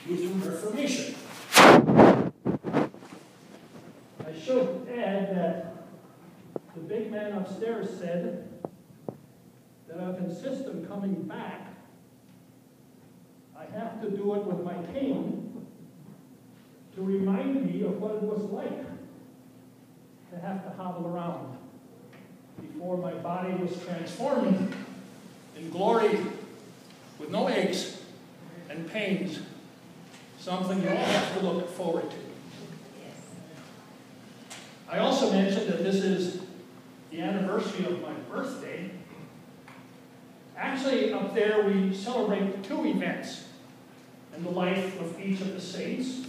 Lutheran Reformation. I should add that the big man upstairs said that if I insist on coming back, I have to do it with my cane to remind me of what it was like to have to hobble around before my body was transformed in glory with no aches and pains, something you all have to look forward to. I also mentioned that this is the anniversary of my birthday. Actually, up there we celebrate two events in the life of each of the saints.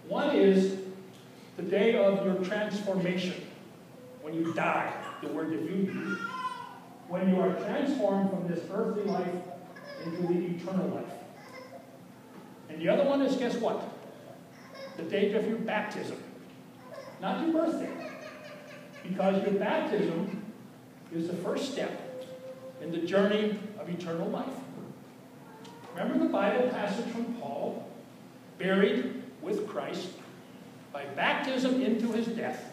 One is the day of your transformation, when you die, the word that you use, when you are transformed from this earthly life into the eternal life. And the other one is, guess what? The date of your baptism, not your birthday, because your baptism is the first step in the journey of eternal life. Remember the Bible passage from Paul, buried with Christ by baptism into his death,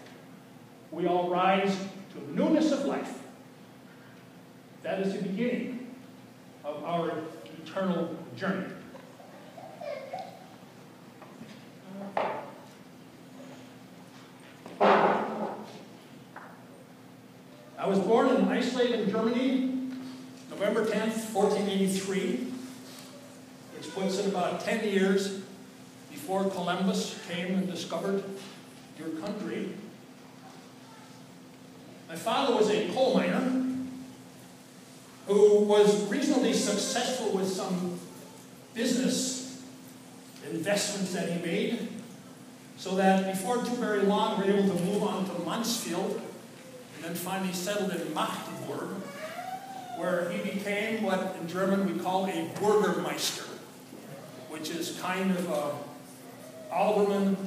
we all rise to newness of life. That is the beginning of our eternal journey. I was born in Eisleben, Germany, November 10th, 1483, which puts it about 10 years before Columbus came and discovered your country. My father was a coal miner who was reasonably successful with some business investments that he made, so that before too very long we were able to move on to Mansfield and then finally settled in Magdeburg, where he became what in German we call a Bürgermeister, which is kind of a alderman,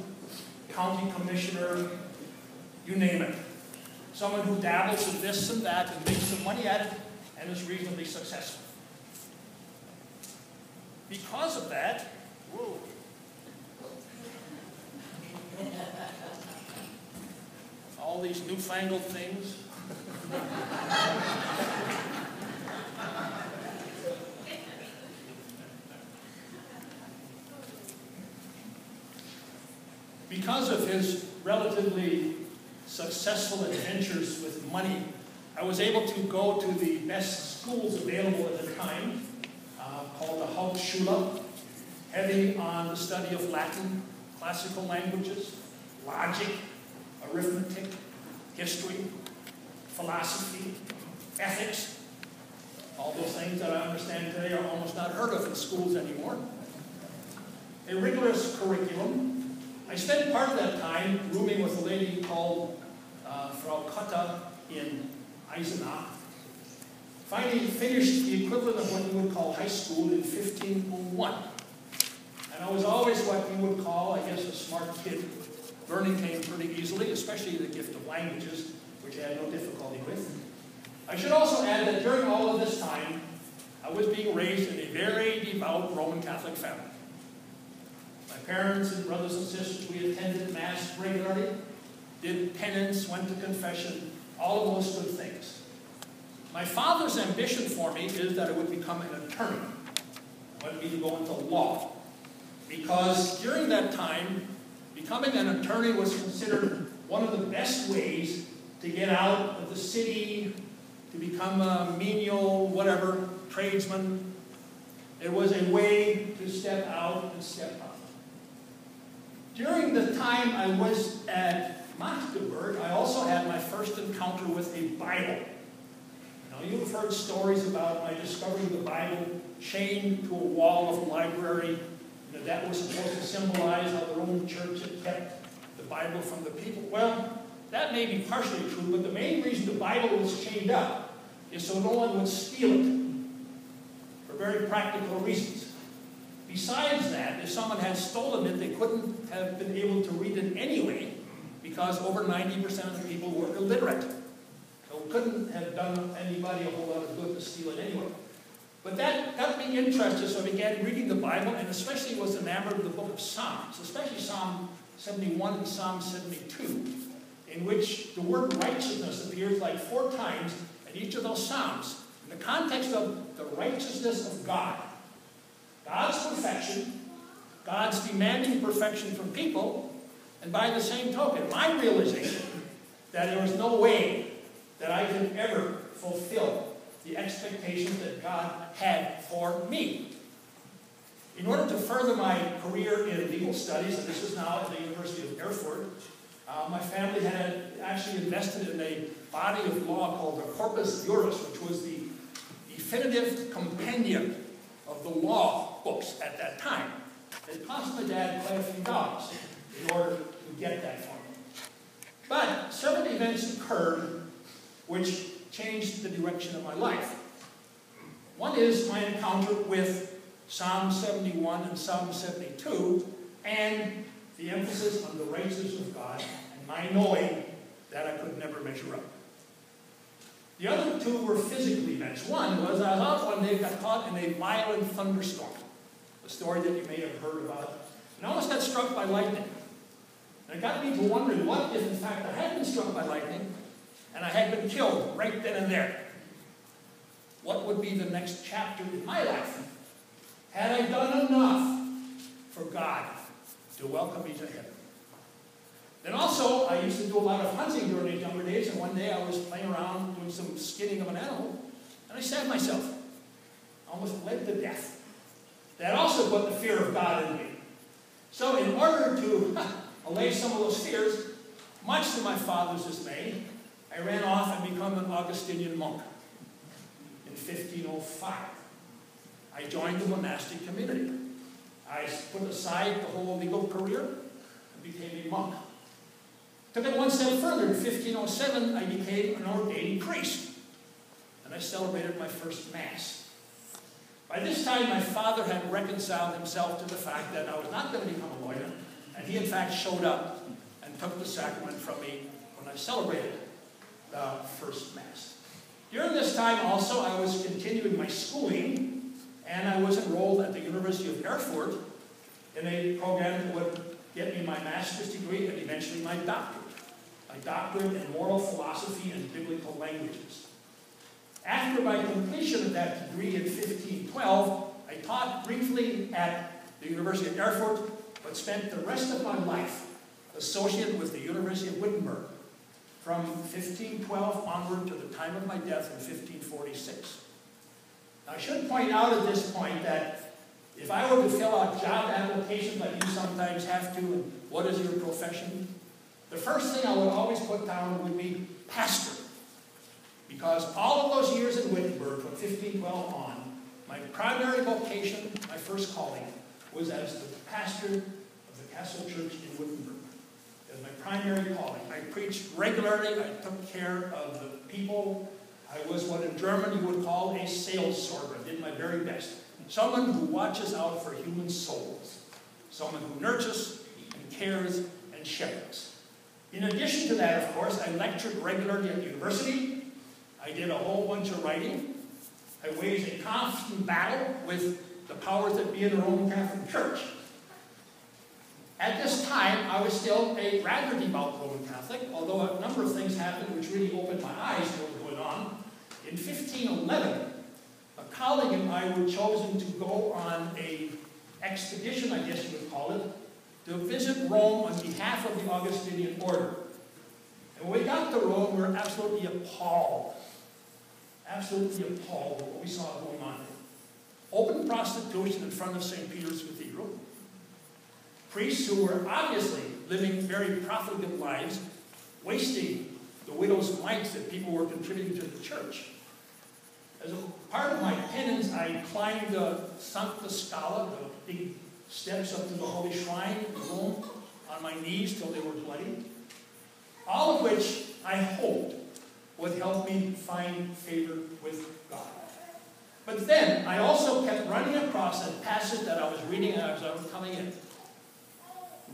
county commissioner, you name it. Someone who dabbles in this and that and makes some money at it and is reasonably successful. Because of that, whoa. All these newfangled things. Because of his relatively successful adventures with money, I was able to go to the best schools available at the time, called the Hauptschule, heavy on the study of Latin, classical languages, logic, arithmetic, history, philosophy, ethics. All those things that I understand today are almost not heard of in schools anymore. A rigorous curriculum. I spent part of that time rooming with a lady called Frau Cotta in Eisenach. Finally finished the equivalent of what you would call high school in 1501. And I was always what you would call, I guess, a smart kid. Learning came pretty easily, especially the gift of languages, which I had no difficulty with. I should also add that during all of this time, I was being raised in a very devout Roman Catholic family. My parents and brothers and sisters, we attended Mass regularly, did penance, went to confession, all of those good things. My father's ambition for me is that I would become an attorney. I wanted me to go into law. Because during that time, becoming an attorney was considered one of the best ways to get out of the city, to become a menial, whatever, tradesman. It was a way to step out and step up. During the time I was at Magdeburg, I also had my first encounter with a Bible. Now, you've heard stories about my discovering the Bible chained to a wall of a library. That was supposed to symbolize how the Roman Church had kept the Bible from the people. Well, that may be partially true, but the main reason the Bible was chained up is so no one would steal it, for very practical reasons. Besides that, if someone had stolen it, they couldn't have been able to read it anyway, because over 90% of the people were illiterate. So it couldn't have done anybody a whole lot of good to steal it anyway. But that got me interested, so I began reading the Bible, and especially was enamored with the book of Psalms, especially Psalm 71 and Psalm 72, in which the word righteousness appears like 4 times in each of those Psalms, in the context of the righteousness of God. God's perfection, God's demanding perfection from people, and by the same token, my realization that there was no way that I could ever fulfill the expectations that God had for me. In order to further my career in legal studies, and this is now at the University of Erfurt, my family had actually invested in a body of law called the Corpus Juris, which was the definitive compendium of the law books at that time. It cost my dad quite a few dollars in order to get that for me. But several events occurred which changed the direction of my life. One is my encounter with Psalm 71 and Psalm 72, and the emphasis on the righteousness of God, and my knowing that I could never measure up. The other 2 were physical events. One was I was out one day, got caught in a violent thunderstorm, a story that you may have heard about, and I almost got struck by lightning. And it got me to wondering, what if in fact I had been struck by lightning, and I had been killed right then and there? What would be the next chapter in my life? Had I done enough for God to welcome me to heaven? Then also, I used to do a lot of hunting during these younger days, and one day I was playing around doing some skinning of an animal, and I stabbed myself. I almost bled to death. That also put the fear of God in me. So in order to allay some of those fears, much to my father's dismay, I ran off and became an Augustinian monk in 1505. I joined the monastic community. I put aside the whole legal career and became a monk. Took it one step further. In 1507, I became an ordained priest, and I celebrated my first Mass. By this time, my father had reconciled himself to the fact that I was not going to become a lawyer, and he in fact showed up and took the sacrament from me when I celebrated the first Mass. During this time also, I was continuing my schooling, and I was enrolled at the University of Erfurt in a program that would get me my master's degree and eventually my doctorate. My doctorate in moral philosophy and biblical languages. After my completion of that degree in 1512, I taught briefly at the University of Erfurt, but spent the rest of my life associated with the University of Wittenberg from 1512 onward to the time of my death in 1546. Now, I should point out at this point that if I were to fill out job applications like you sometimes have to, and what is your profession, the first thing I would always put down would be pastor. Because all of those years in Wittenberg, from 1512 on, my primary vocation, my first calling, was as the pastor of the Castle Church in Wittenberg. As my primary calling. I preached regularly, I took care of the people. I was what in German you would call a Seelsorger. I did my very best. Someone who watches out for human souls. Someone who nurtures and cares and shepherds. In addition to that, of course, I lectured regularly at the university. I did a whole bunch of writing. I waged a constant battle with the powers that be in the Roman Catholic Church. At this time, I was still a rather devout Roman Catholic, although a number of things happened which really opened my eyes to what was going on. In 1511, a colleague and I were chosen to go on an expedition, I guess you would call it, to visit Rome on behalf of the Augustinian order. And when we got to Rome, we were absolutely appalled. Absolutely appalled with what we saw going on there. Open prostitution in front of St. Peter's Cathedral. Priests who were obviously living very profligate lives, wasting the widow's mites that people were contributing to the church. As a part of my penance, I climbed the Sancta Scala, the big steps up to the Holy Shrine in Rome, on my knees till they were bloody. All of which I hoped would help me find favor with God. But then I also kept running across a passage that I was reading as I was coming in.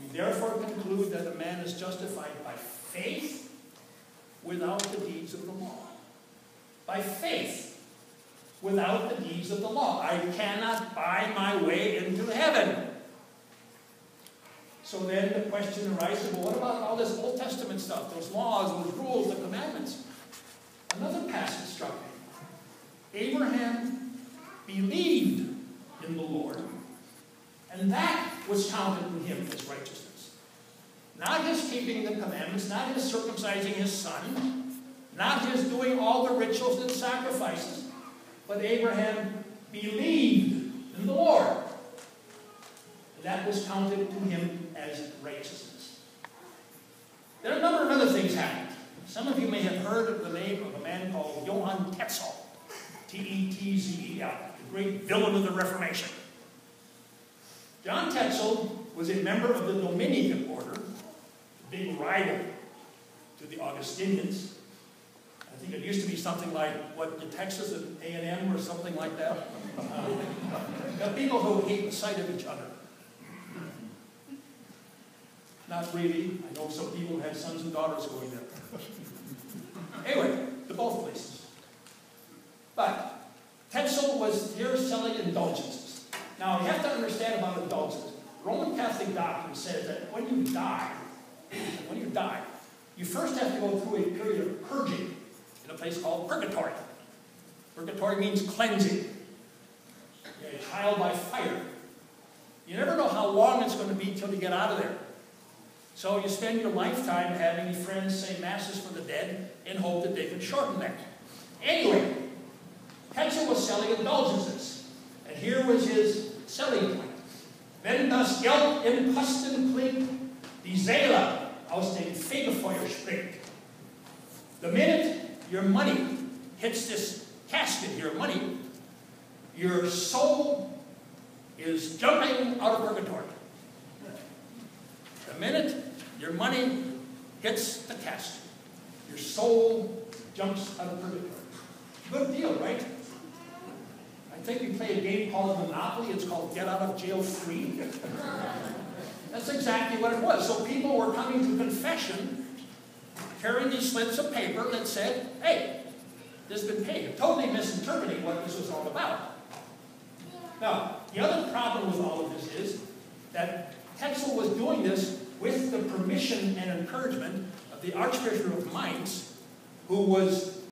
We therefore conclude that a man is justified by faith without the deeds of the law. By faith. without the deeds of the law. I cannot buy my way into heaven. So then the question arises, well, what about all this Old Testament stuff, those laws, those rules, the commandments? Another passage struck me. Abraham believed in the Lord, and that was counted to him as righteousness. Not his keeping the commandments, not his circumcising his son, not his doing all the rituals and sacrifices, but Abraham believed in the Lord. And that was counted to him as righteousness. There are a number of other things happened. Some of you may have heard of the name of a man called Johann Tetzel, T-E-T-Z-E-L, the great villain of the Reformation. John Tetzel was a member of the Dominican order, the big rival to the Augustinians. I think it used to be something like, what, Texas and A&M or something like that. People who hate the sight of each other. Not really. I know some people who had sons and daughters going there. Anyway, to both places. But Tetzel was here selling indulgences. Now, you have to understand about indulgences. Roman Catholic doctrine says that when you die, you first have to go through a period of purging in a place called purgatory. Purgatory means cleansing. You're a trial by fire. You never know how long it's going to be till you get out of there. So you spend your lifetime having your friends say masses for the dead in hope that they can shorten that. Anyway, Tetzel was selling indulgences. And here was his selling point. Wenn das Geld im Kasten klingt, die Seele aus dem Fegefeuer springt. The minute your money hits this casket, your money, your soul is jumping out of purgatory. The minute your money hits the casket, your soul jumps out of purgatory. Good deal, right? I think we play a game called Monopoly. It's called Get Out of Jail Free. That's exactly what it was. So people were coming to confession, carrying these slips of paper that said, hey, this has been paid. Totally misinterpreting what this was all about. Now, the other problem with all of this is that Tetzel was doing this with the permission and encouragement of the Archbishop of Mainz, who was